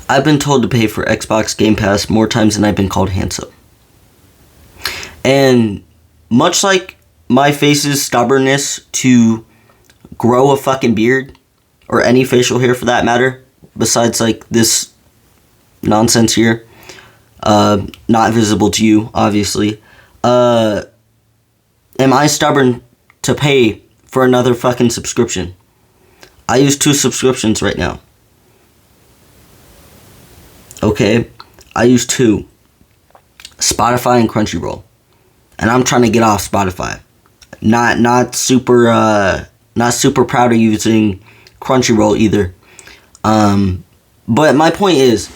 I've been told to pay for Xbox Game Pass more times than I've been called handsome. And much like my face's stubbornness to grow a fucking beard, or any facial hair for that matter, besides like this nonsense here, not visible to you, obviously, am I stubborn to pay for another fucking subscription? I use 2 subscriptions right now. Okay? I use 2. Spotify and Crunchyroll. And I'm trying to get off Spotify. Not super proud of using Crunchyroll either. But my point is,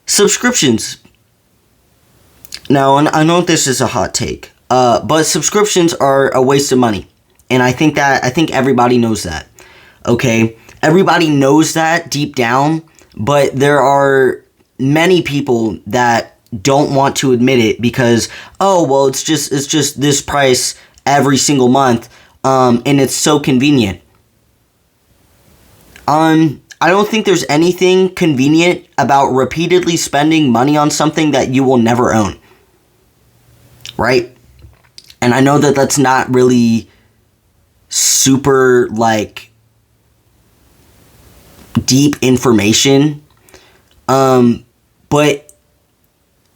subscriptions. Now, and I know this is a hot take, but subscriptions are a waste of money. And I think everybody knows that. Okay? Everybody knows that deep down, but there are many people that don't want to admit it because, oh, well, it's just this price every single month, and it's so convenient. I don't think there's anything convenient about repeatedly spending money on something that you will never own. Right? And I know that that's not really super, like, deep information. But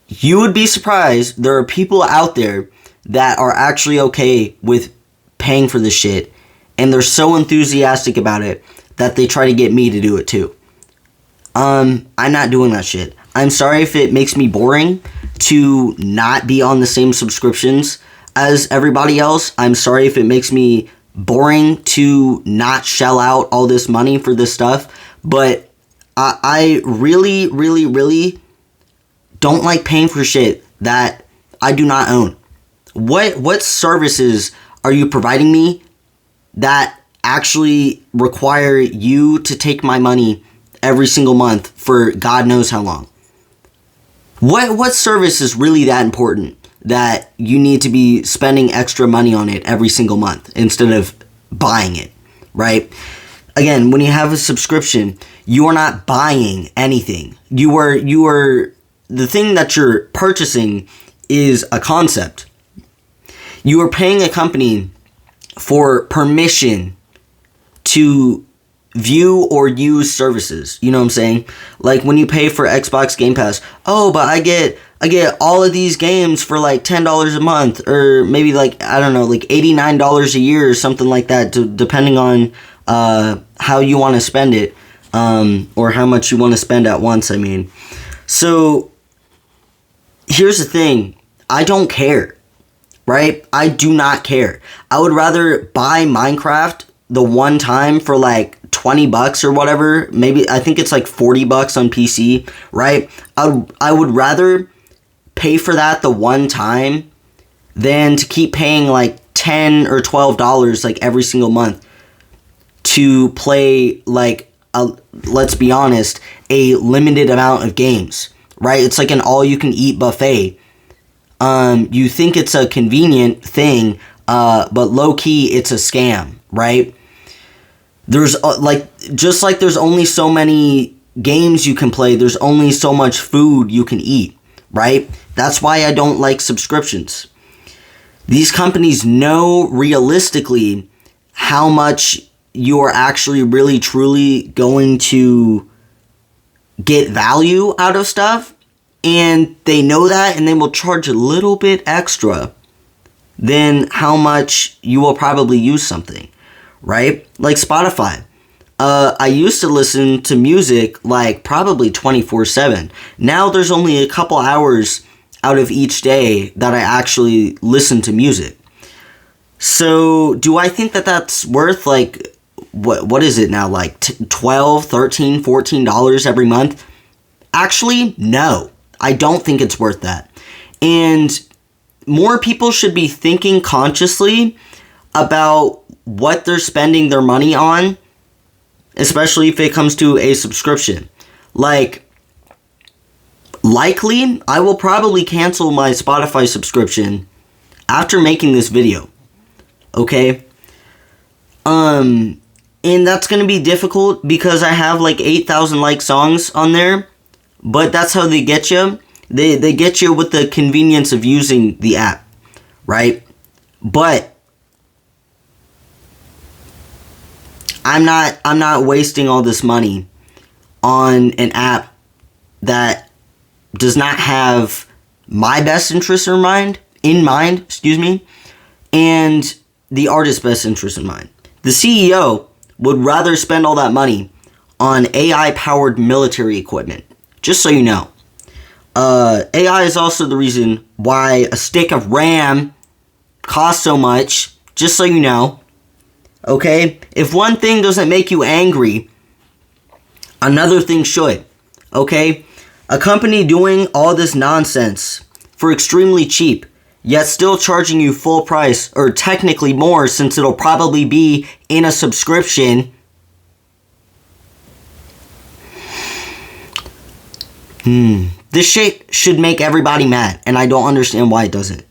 you would be surprised. There are people out there that are actually okay with paying for this shit. And they're so enthusiastic about it that they try to get me to do it too. I'm not doing that shit. I'm sorry if it makes me boring to not be on the same subscriptions as everybody else. I'm sorry if it makes me boring to not shell out all this money for this stuff. But I really, really, really don't like paying for shit that I do not own. What services are you providing me that actually require you to take my money every single month for God knows how long? What service is really that important that you need to be spending extra money on it every single month instead of buying it, right? Again, when you have a subscription, you are not buying anything. You are the thing that you're purchasing is a concept. You are paying a company for permission to view or use services. You know what I'm saying? Like when you pay for Xbox Game Pass, oh, but I get all of these games for like $10 a month, or maybe like, I don't know, like $89 a year or something like that, depending on how you want to spend it, or how much you want to spend at once, I mean. So here's the thing. I don't care, right? I do not care. I would rather buy Minecraft the one time for like $20 or whatever. Maybe, I think it's like $40 on PC, right? I would rather pay for that the one time than to keep paying like $10 or $12 like every single month to play like let's be honest, a limited amount of games, right? It's like an all-you-can-eat buffet. You think it's a convenient thing, but low-key, it's a scam, right? There's, just like there's only so many games you can play, there's only so much food you can eat, right? That's why I don't like subscriptions. These companies know realistically how much you are actually really truly going to get value out of stuff, and they know that, and they will charge a little bit extra than how much you will probably use something, right? Like Spotify. I used to listen to music like probably 24/7. Now there's only a couple hours out of each day that I actually listen to music. So do I think that that's worth like, what is it now, like $12, $13, $14 every month? Actually, no. I don't think it's worth that. And more people should be thinking consciously about what they're spending their money on, especially if it comes to a subscription. Like, likely, I will probably cancel my Spotify subscription after making this video. Okay? And that's going to be difficult because I have like 8,000 like songs on there. but that's how they get you. They get you with the convenience of using the app, right? But I'm not wasting all this money on an app that does not have my best interest in mind, and the artist's best interest in mind. The CEO would rather spend all that money on AI-powered military equipment, just so you know. AI is also the reason why a stick of RAM costs so much, just so you know. Okay? If one thing doesn't make you angry, another thing should. Okay? A company doing all this nonsense for extremely cheap, yet still charging you full price, or technically more since it'll probably be in a subscription. This shit should make everybody mad, and I don't understand why it doesn't.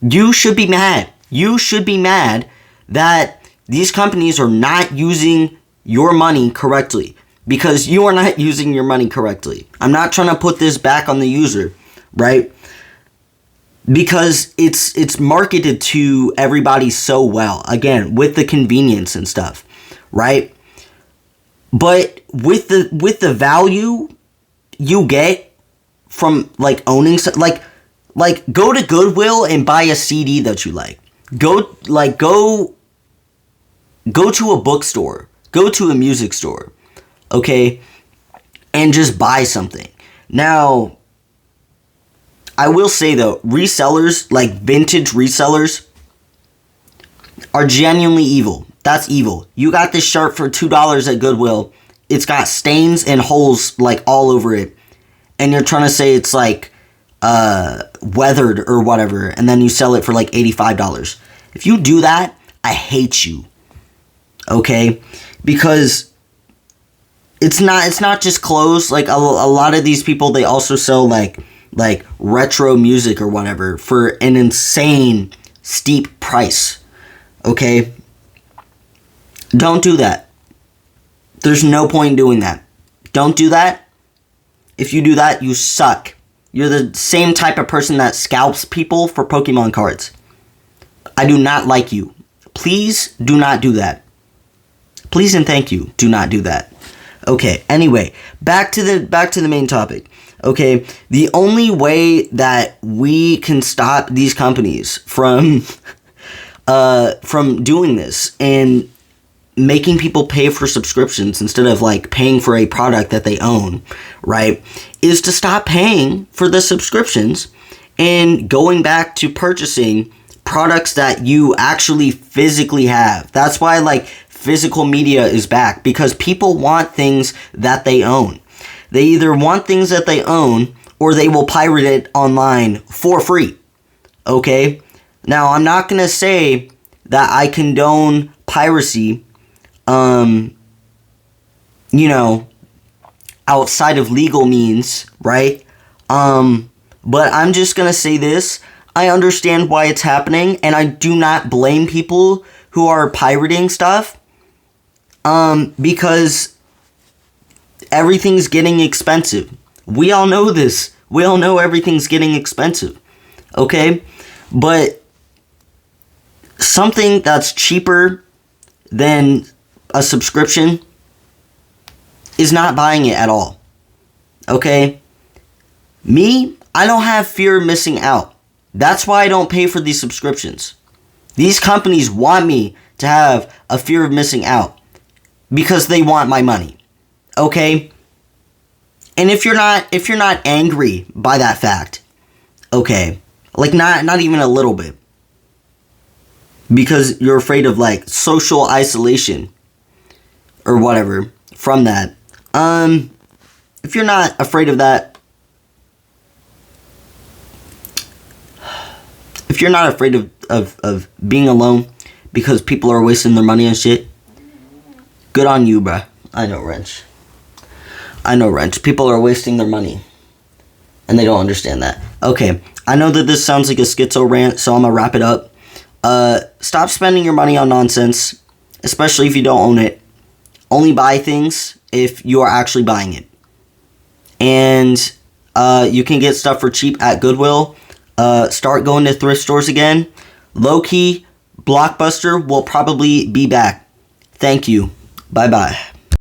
You should be mad. You should be mad that these companies are not using your money correctly, because you are not using your money correctly. I'm not trying to put this back on the user, right? Because it's marketed to everybody so well, again, with the convenience and stuff, right? But with the value you get from like owning, like go to Goodwill and buy a CD that you like. Go to a bookstore, go to a music store, okay, and just buy something. Now, I will say though, resellers, like vintage resellers, are genuinely evil. That's evil. You got this shirt for $2 at Goodwill. It's got stains and holes like all over it. And you're trying to say it's like weathered or whatever. And then you sell it for like $85. If you do that, I hate you. Okay? Because it's not just clothes. Like a lot of these people, they also sell like retro music or whatever for an insane steep price. Okay? Don't do that. There's no point in doing that. Don't do that. If you do that, you suck. You're the same type of person that scalps people for Pokemon cards. I do not like you. Please do not do that. Please and thank you. Do not do that. Okay, anyway, back to the main topic. Okay, the only way that we can stop these companies from doing this and making people pay for subscriptions instead of like paying for a product that they own, right, is to stop paying for the subscriptions and going back to purchasing products that you actually physically have. That's why like physical media is back, because people want things that they own. They either want things that they own or they will pirate it online for free. Okay? Now, I'm not going to say that I condone piracy outside of legal means, right? But I'm just gonna say this. I understand why it's happening, and I do not blame people who are pirating stuff, because everything's getting expensive. We all know this. We all know everything's getting expensive, okay? But something that's cheaper than a subscription is not buying it at all. Okay? Me, I don't have fear of missing out. That's why I don't pay for these subscriptions. These companies want me to have a fear of missing out because they want my money. Okay? And if you're not angry by that fact, okay, like not even a little bit, because you're afraid of like social isolation or whatever from that. If you're not afraid of that, if you're not afraid of being alone because people are wasting their money on shit, good on you, bruh. I know, Wrench. People are wasting their money, and they don't understand that. Okay, I know that this sounds like a schizo rant, so I'm gonna wrap it up. Stop spending your money on nonsense, especially if you don't own it. Only buy things if you are actually buying it. and you can get stuff for cheap at Goodwill. Start going to thrift stores again. Low-key, Blockbuster will probably be back. Thank you. Bye-bye.